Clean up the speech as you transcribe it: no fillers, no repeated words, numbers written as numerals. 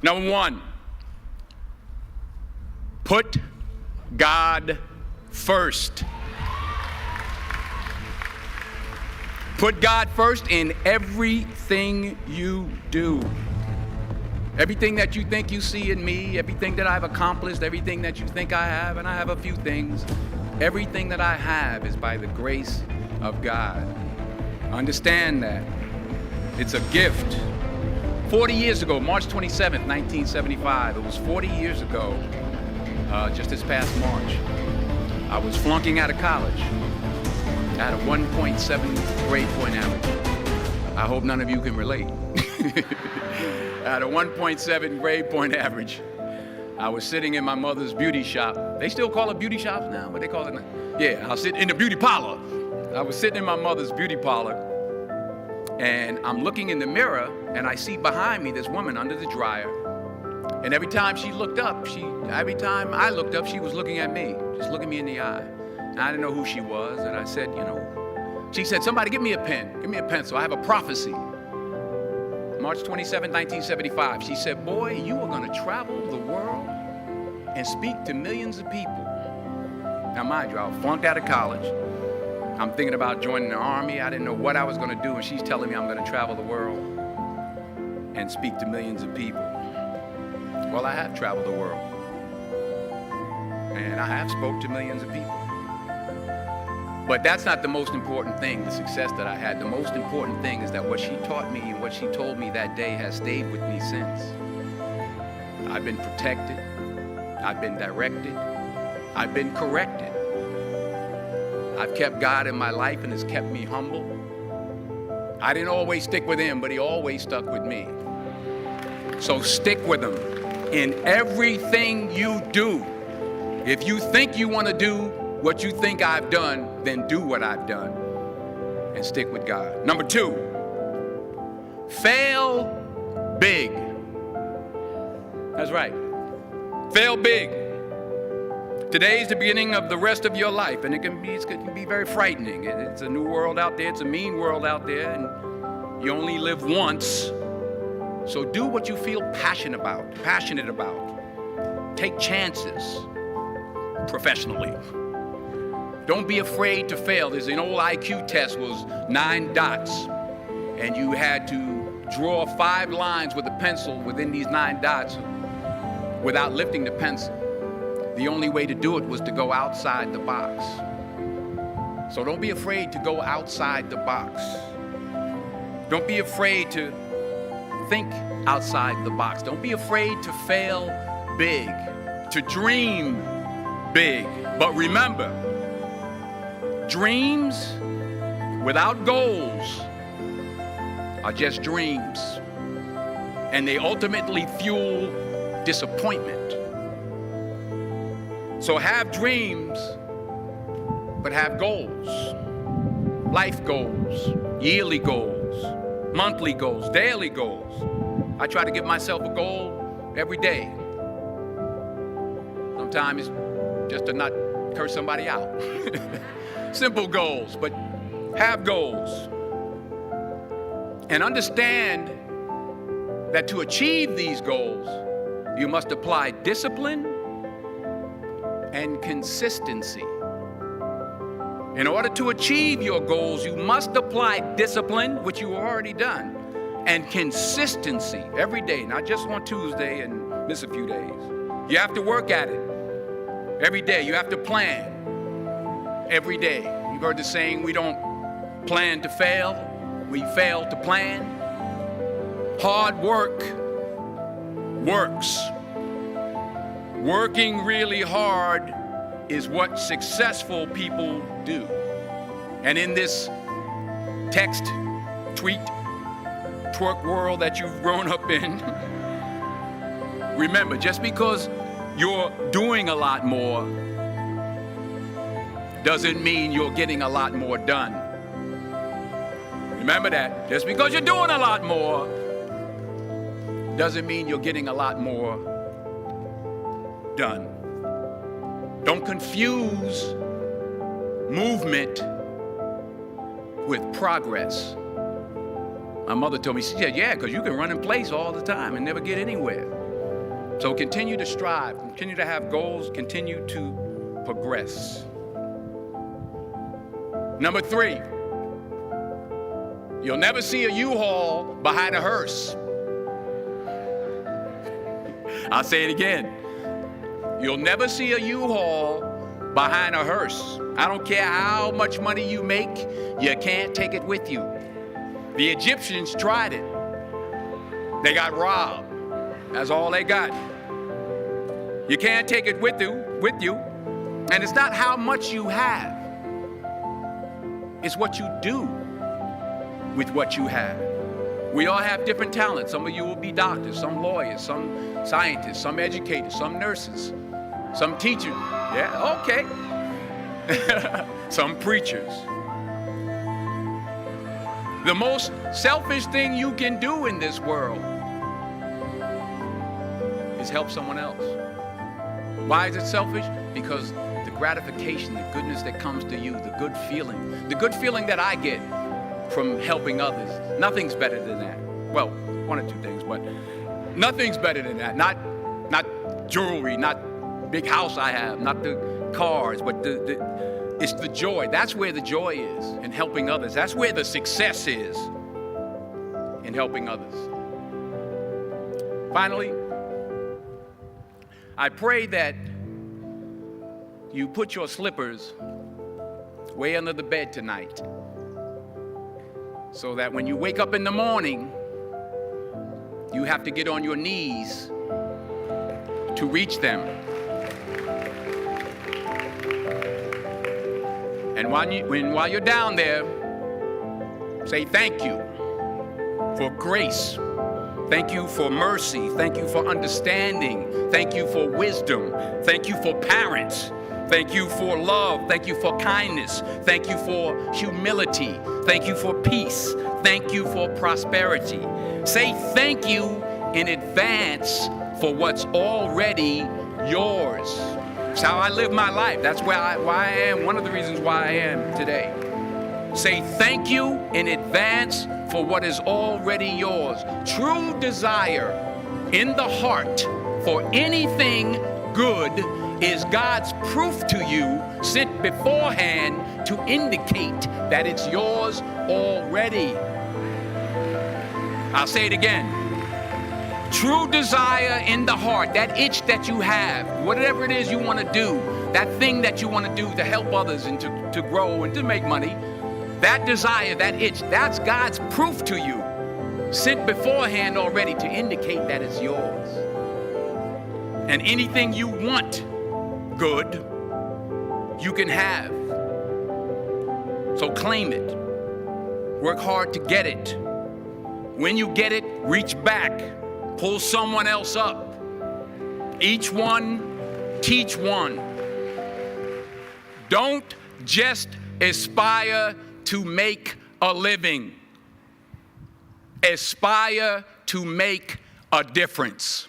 Number one, put God first. Put God first in everything you do. Everything that you think you see in me, everything that I've accomplished, everything that you think I have, and I have a few things, everything that I have is by the grace of God. Understand that. It's a gift. 40 years ago, March 27th, 1975, it was 40 years ago, just this past March, I was flunking out of college. I had a 1.7 grade point average. I hope none of you can relate. I had a 1.7 grade point average. I was sitting in my mother's beauty shop. They still call it beauty shops now? What they call it now? Yeah, I was sitting in the beauty parlor. I was sitting in my mother's beauty parlor, and I'm looking in the mirror, and I see behind me this woman under the dryer. And every time she looked up, every time I looked up, she was looking at me, just looking me in the eye. And I didn't know who she was, and I said, she said, somebody give me a pen, give me a pencil, I have a prophecy. March 27, 1975, she said, boy, you are gonna travel the world and speak to millions of people. Now mind you, I was flunked out of college. I'm thinking about joining the army. I didn't know what I was gonna do, and she's telling me I'm gonna travel the world and speak to millions of people. Well, I have traveled the world, and I have spoke to millions of people. But that's not the most important thing, the success that I had. The most important thing is that what she taught me and what she told me that day has stayed with me since. I've been protected, I've been directed, I've been corrected. I've kept God in my life and has kept me humble. I didn't always stick with him, but he always stuck with me. So stick with him in everything you do. If you think you want to do what you think I've done, then do what I've done and stick with God. Number two, fail big. That's right. Fail big. Today is the beginning of the rest of your life, and it can be very frightening. It's a new world out there. It's a mean world out there, and you only live once. So do what you feel passionate about. Take chances professionally. Don't be afraid to fail. There's an old IQ test, was 9 dots, and you had to draw 5 lines with a pencil within these 9 dots without lifting the pencil. The only way to do it was to go outside the box. So don't be afraid to go outside the box. Don't be afraid to think outside the box. Don't be afraid to fail big, to dream big. But remember, dreams without goals are just dreams, and they ultimately fuel disappointment. So have dreams, but have goals. Life goals, yearly goals, monthly goals, daily goals. I try to give myself a goal every day. Sometimes it's just to not curse somebody out. Simple goals, but have goals. And understand that to achieve these goals, you must apply discipline and consistency. In order to achieve your goals, you must apply discipline, which you have already done, and consistency every day, not just on Tuesday and miss a few days. You have to work at it every day. You have to plan every day. You've heard the saying, we don't plan to fail, we fail to plan. Hard work works. Working really hard is what successful people do. And in this text, tweet, twerk world that you've grown up in, remember, just because you're doing a lot more doesn't mean you're getting a lot more done. Remember that. Just because you're doing a lot more doesn't mean you're getting a lot more done. Don't confuse movement with progress. My mother told me, she said, yeah, because you can run in place all the time and never get anywhere. So continue to strive, continue to have goals, continue to progress. Number 3, you'll never see a U-Haul behind a hearse. I'll say it again. You'll never see a U-Haul behind a hearse. I don't care how much money you make, you can't take it with you. The Egyptians tried it. They got robbed. That's all they got. You can't take it with you. And it's not how much you have. It's what you do with what you have. We all have different talents. Some of you will be doctors, some lawyers, some scientists, some educators, some nurses, some teachers. Yeah, okay. Some preachers. The most selfish thing you can do in this world is help someone else. Why is it selfish? Because the gratification, the goodness that comes to you, the good feeling that I get from helping others, nothing's better than that. Well, one or two things, but nothing's better than that. Not jewelry, not big house I have, not the cars, but it's the joy. That's where the joy is, in helping others. That's where the success is, in helping others. Finally, I pray that you put your slippers way under the bed tonight, so that when you wake up in the morning, you have to get on your knees to reach them. And while you're down there, say thank you for grace. Thank you for mercy. Thank you for understanding. Thank you for wisdom. Thank you for parents. Thank you for love. Thank you for kindness. Thank you for humility. Thank you for peace. Thank you for prosperity. Say thank you in advance for what's already yours. It's how I live my life. That's why I am, one of the reasons why I am today. Say thank you in advance for what is already yours. True desire in the heart for anything good is God's proof to you, sent beforehand to indicate that it's yours already. I'll say it again. True desire in the heart, that itch that you have, whatever it is you want to do, that thing that you want to do to help others and to grow and to make money, that desire, that itch, that's God's proof to you, sent beforehand already to indicate that it's yours. And anything you want good, you can have. So claim it. Work hard to get it. When you get it, reach back. Pull someone else up. Each one, teach one. Don't just aspire to make a living. Aspire to make a difference.